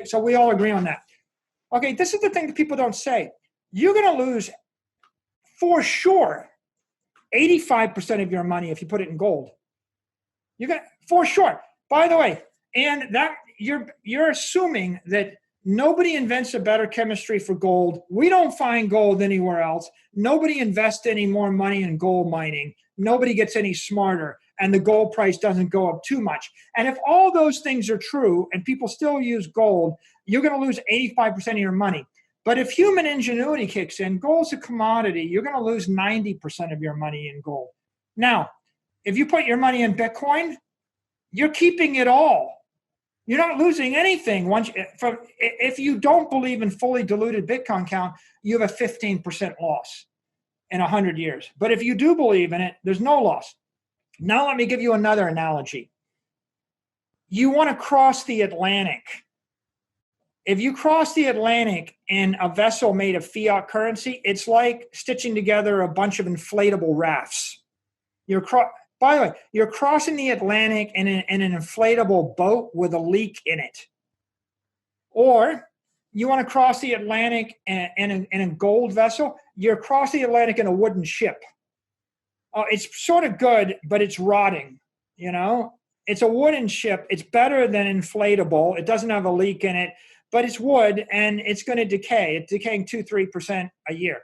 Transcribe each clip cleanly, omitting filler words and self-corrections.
So we all agree on that. Okay, this is the thing that people don't say. You're going to lose, for sure, 85% of your money if you put it in gold. You're going to, for sure. By the way, and that you're assuming that nobody invents a better chemistry for gold. We don't find gold anywhere else. Nobody invests any more money in gold mining. Nobody gets any smarter, and the gold price doesn't go up too much. And if all those things are true and people still use gold, you're going to lose 85% of your money. But if human ingenuity kicks in, gold's a commodity, you're going to lose 90% of your money in gold. Now, if you put your money in Bitcoin, you're keeping it all. You're not losing anything. If you don't believe in fully diluted Bitcoin count, you have a 15% loss in 100 years. But if you do believe in it, there's no loss. Now let me give you another analogy. You want to cross the Atlantic. If you cross the Atlantic in a vessel made of fiat currency, it's like stitching together a bunch of inflatable rafts. By the way, you're crossing the Atlantic in an inflatable boat with a leak in it. Or you want to cross the Atlantic in a gold vessel, you're crossing the Atlantic in a wooden ship. It's sort of good, but it's rotting, you know? It's a wooden ship. It's better than inflatable. It doesn't have a leak in it, but it's wood and it's going to decay. It's decaying 2-3% a year.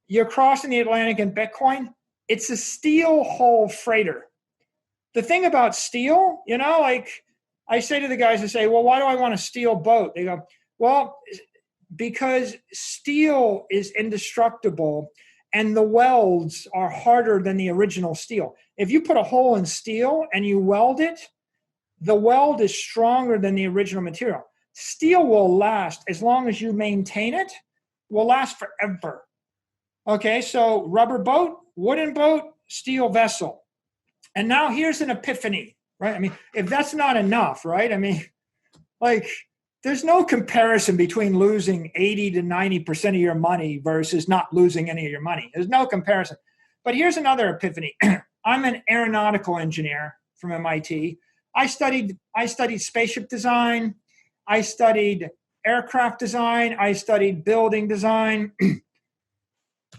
You're crossing the Atlantic in Bitcoin. It's a steel hull freighter. The thing about steel, you know, like I say to the guys, I say, well, why do I want a steel boat? They go, well, because steel is indestructible and the welds are harder than the original steel. If you put a hole in steel and you weld it, the weld is stronger than the original material. Steel will last as long as you maintain it, will last forever. Okay, so rubber boat, wooden boat, steel vessel. And now here's an epiphany, right? I mean, if that's not enough, right? I mean, like, there's no comparison between losing 80 to 90% of your money versus not losing any of your money. There's no comparison. But here's another epiphany. I'm an aeronautical engineer from MIT. I studied spaceship design. I studied aircraft design. I studied building design.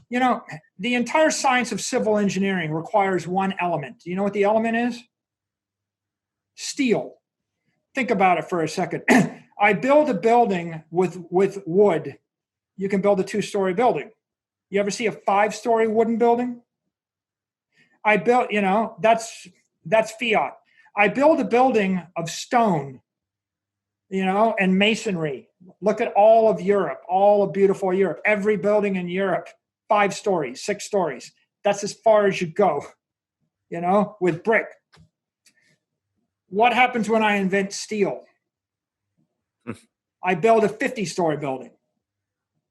You know, the entire science of civil engineering requires one element. Do you know what the element is? Steel. Think about it for a second. I build a building with wood. You can build a 2-story building. You ever see a 5-story wooden building? I built, you know, that's Fiat. I build a building of stone, you know, and masonry. Look at all of Europe, all of beautiful Europe. Every building in Europe, 5 stories, 6 stories. That's as far as you go, you know, with brick. What happens when I invent steel? I build a 50-story building.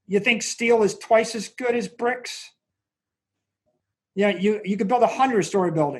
You think steel is twice as good as bricks? Yeah, you could build a 100-story building.